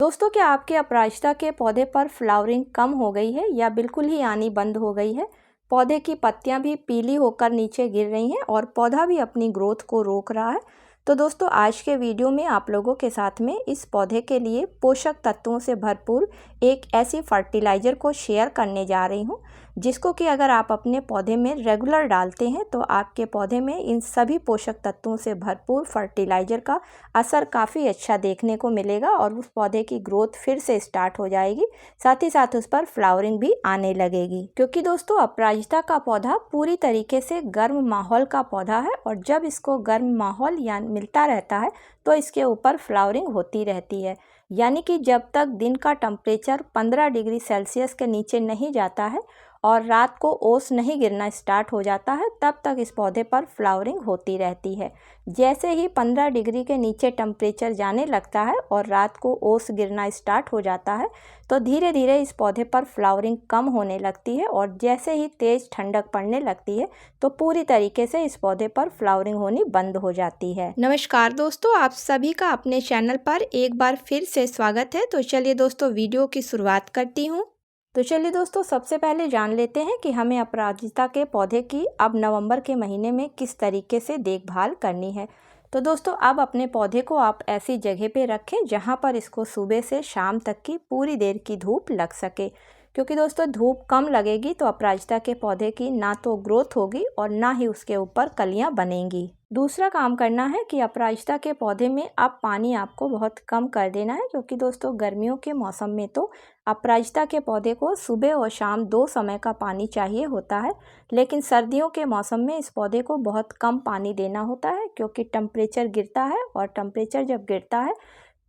दोस्तों, क्या आपके अपराजिता के पौधे पर फ्लावरिंग कम हो गई है या बिल्कुल ही आनी बंद हो गई है? पौधे की पत्तियां भी पीली होकर नीचे गिर रही हैं और पौधा भी अपनी ग्रोथ को रोक रहा है। तो दोस्तों, आज के वीडियो में आप लोगों के साथ में इस पौधे के लिए पोषक तत्वों से भरपूर एक ऐसी फर्टिलाइज़र को शेयर करने जा रही हूँ, जिसको कि अगर आप अपने पौधे में रेगुलर डालते हैं तो आपके पौधे में इन सभी पोषक तत्वों से भरपूर फर्टिलाइज़र का असर काफ़ी अच्छा देखने को मिलेगा और उस पौधे की ग्रोथ फिर से स्टार्ट हो जाएगी। साथ ही साथ उस पर फ्लावरिंग भी आने लगेगी, क्योंकि दोस्तों अपराजिता का पौधा पूरी तरीके से गर्म माहौल का पौधा है और जब इसको गर्म माहौल या मिलता रहता है तो इसके ऊपर फ्लावरिंग होती रहती है। यानी कि जब तक दिन का टेम्परेचर 15 डिग्री सेल्सियस के नीचे नहीं जाता है और रात को ओस नहीं गिरना स्टार्ट हो जाता है, तब तक इस पौधे पर फ्लावरिंग होती रहती है। जैसे ही 15 डिग्री के नीचे टेम्परेचर जाने लगता है और रात को ओस गिरना स्टार्ट हो जाता है तो धीरे धीरे इस पौधे पर फ्लावरिंग कम होने लगती है और जैसे ही तेज़ ठंडक पड़ने लगती है तो पूरी तरीके से इस पौधे पर फ्लावरिंग होनी बंद हो जाती है। नमस्कार दोस्तों, आप सभी का अपने चैनल पर एक बार फिर से स्वागत है। तो चलिए दोस्तों, वीडियो की शुरुआत करती हूँ। तो चलिए दोस्तों, सबसे पहले जान लेते हैं कि हमें अपराजिता के पौधे की अब नवंबर के महीने में किस तरीके से देखभाल करनी है। तो दोस्तों, अब अपने पौधे को आप ऐसी जगह पे रखें जहाँ पर इसको सुबह से शाम तक की पूरी देर की धूप लग सके, क्योंकि दोस्तों धूप कम लगेगी तो अपराजिता के पौधे की ना तो ग्रोथ होगी और ना ही उसके ऊपर कलियाँ बनेंगी। दूसरा काम करना है कि अपराजिता के पौधे में अब पानी आपको बहुत कम कर देना है, क्योंकि दोस्तों गर्मियों के मौसम में तो अपराजिता के पौधे को सुबह और शाम 2 समय का पानी चाहिए होता है, लेकिन सर्दियों के मौसम में इस पौधे को बहुत कम पानी देना होता है, क्योंकि टेम्परेचर गिरता है और टेम्परेचर जब गिरता है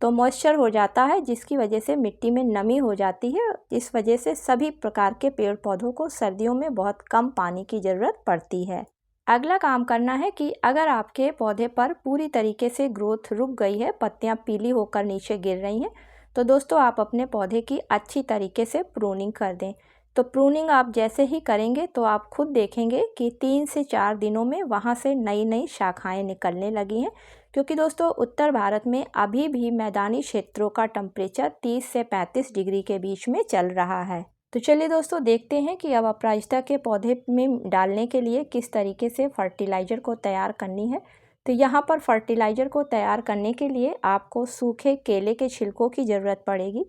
तो मॉइस्चर हो जाता है, जिसकी वजह से मिट्टी में नमी हो जाती है। इस वजह से सभी प्रकार के पेड़ पौधों को सर्दियों में बहुत कम पानी की ज़रूरत पड़ती है। अगला काम करना है कि अगर आपके पौधे पर पूरी तरीके से ग्रोथ रुक गई है, पत्तियां पीली होकर नीचे गिर रही हैं, तो दोस्तों आप अपने पौधे की अच्छी तरीके से प्रूनिंग कर दें। तो प्रूनिंग आप जैसे ही करेंगे तो आप खुद देखेंगे कि 3 से 4 दिनों में वहाँ से नई नई शाखाएं निकलने लगी हैं, क्योंकि दोस्तों उत्तर भारत में अभी भी मैदानी क्षेत्रों का टेम्परेचर 30 से 35 डिग्री के बीच में चल रहा है। तो चलिए दोस्तों, देखते हैं कि अब अपराजिता के पौधे में डालने के लिए किस तरीके से फर्टिलाइज़र को तैयार करनी है। तो यहाँ पर फर्टिलाइज़र को तैयार करने के लिए आपको सूखे केले के छिलकों की ज़रूरत पड़ेगी,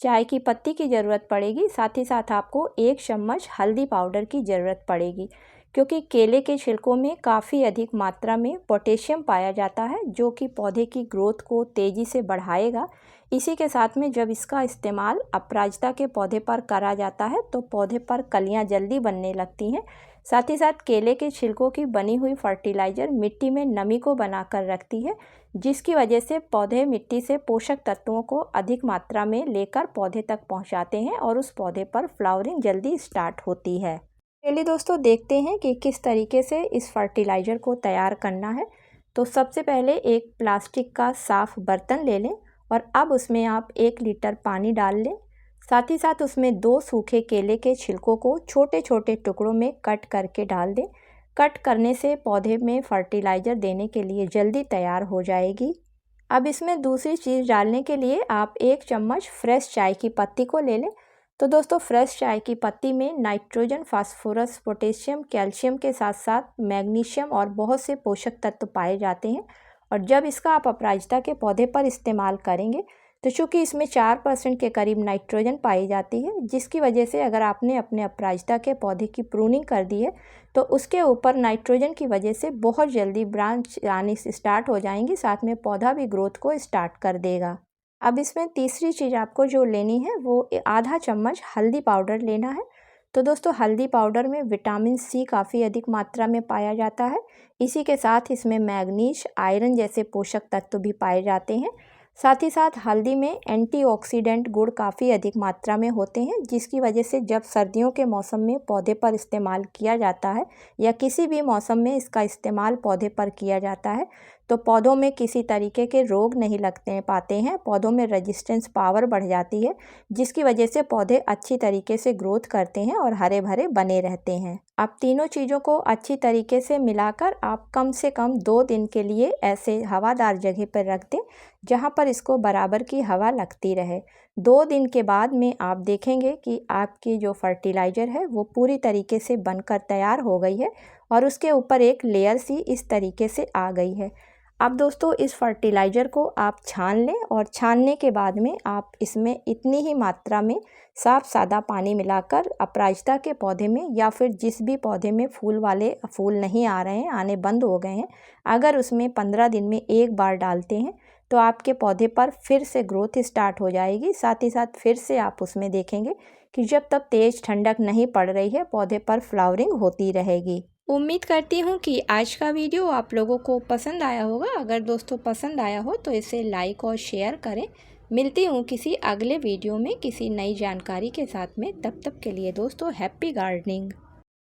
चाय की पत्ती की ज़रूरत पड़ेगी, साथ ही साथ आपको 1 चम्मच हल्दी पाउडर की ज़रूरत पड़ेगी, क्योंकि केले के छिलकों में काफ़ी अधिक मात्रा में पोटेशियम पाया जाता है, जो कि पौधे की ग्रोथ को तेज़ी से बढ़ाएगा। इसी के साथ में जब इसका इस्तेमाल अपराजिता के पौधे पर करा जाता है तो पौधे पर कलियां जल्दी बनने लगती हैं। साथ ही साथ केले के छिलकों की बनी हुई फर्टिलाइज़र मिट्टी में नमी को बनाकर रखती है, जिसकी वजह से पौधे मिट्टी से पोषक तत्वों को अधिक मात्रा में लेकर पौधे तक पहुंचाते हैं और उस पौधे पर फ्लावरिंग जल्दी स्टार्ट होती है। चलिए दोस्तों, देखते हैं कि किस तरीके से इस फर्टिलाइज़र को तैयार करना है। तो सबसे पहले एक प्लास्टिक का साफ़ बर्तन ले लें और अब उसमें आप 1 लीटर पानी डाल लें। साथ ही साथ उसमें 2 सूखे केले के छिलकों को छोटे छोटे टुकड़ों में कट करके डाल दें। कट करने से पौधे में फर्टिलाइज़र देने के लिए जल्दी तैयार हो जाएगी। अब इसमें दूसरी चीज़ डालने के लिए आप 1 चम्मच फ्रेश चाय की पत्ती को ले लें। तो दोस्तों फ्रेश चाय की पत्ती में नाइट्रोजन, फास्फोरस, पोटेशियम, कैल्शियम के साथ साथ मैग्नीशियम और बहुत से पोषक तत्व पाए जाते हैं और जब इसका आप अपराजिता के पौधे पर इस्तेमाल करेंगे तो चूँकि इसमें 4% के करीब नाइट्रोजन पाई जाती है, जिसकी वजह से अगर आपने अपने अपराजिता के पौधे की प्रूनिंग कर दी है तो उसके ऊपर नाइट्रोजन की वजह से बहुत जल्दी ब्रांच आनी स्टार्ट हो जाएंगी, साथ में पौधा भी ग्रोथ को स्टार्ट कर देगा। अब इसमें तीसरी चीज़ आपको जो लेनी है वो आधा चम्मच हल्दी पाउडर लेना है। तो दोस्तों हल्दी पाउडर में विटामिन सी काफ़ी अधिक मात्रा में पाया जाता है। इसी के साथ इसमें मैग्नीज, आयरन जैसे पोषक तत्व भी पाए जाते हैं। साथ ही साथ हल्दी में एंटीऑक्सीडेंट गुण काफ़ी अधिक मात्रा में होते हैं, जिसकी वजह से जब सर्दियों के मौसम में पौधे पर इस्तेमाल किया जाता है या किसी भी मौसम में इसका इस्तेमाल पौधे पर किया जाता है तो पौधों में किसी तरीके के रोग नहीं लगते पाते हैं, पौधों में रेजिस्टेंस पावर बढ़ जाती है, जिसकी वजह से पौधे अच्छी तरीके से ग्रोथ करते हैं और हरे भरे बने रहते हैं। अब तीनों चीज़ों को अच्छी तरीके से मिलाकर आप कम से कम 2 दिन के लिए ऐसे हवादार जगह पर रख दें, जहाँ पर इसको बराबर की हवा लगती रहे। 2 दिन के बाद में आप देखेंगे कि आपकी जो फर्टिलाइज़र है वो पूरी तरीके से बनकर तैयार हो गई है और उसके ऊपर एक लेयर सी इस तरीके से आ गई है। अब दोस्तों इस फर्टिलाइज़र को आप छान लें और छानने के बाद में आप इसमें इतनी ही मात्रा में साफ सादा पानी मिलाकर अपराजिता के पौधे में या फिर जिस भी पौधे में फूल वाले फूल नहीं आ रहे हैं, आने बंद हो गए हैं, अगर उसमें 15 दिन में एक बार डालते हैं तो आपके पौधे पर फिर से ग्रोथ स्टार्ट हो जाएगी। साथ ही साथ फिर से आप उसमें देखेंगे कि जब तक तेज़ ठंडक नहीं पड़ रही है पौधे पर फ्लावरिंग होती रहेगी। उम्मीद करती हूँ कि आज का वीडियो आप लोगों को पसंद आया होगा। अगर दोस्तों पसंद आया हो तो इसे लाइक और शेयर करें। मिलती हूँ किसी अगले वीडियो में किसी नई जानकारी के साथ में। तब तक के लिए दोस्तों हैप्पी गार्डनिंग।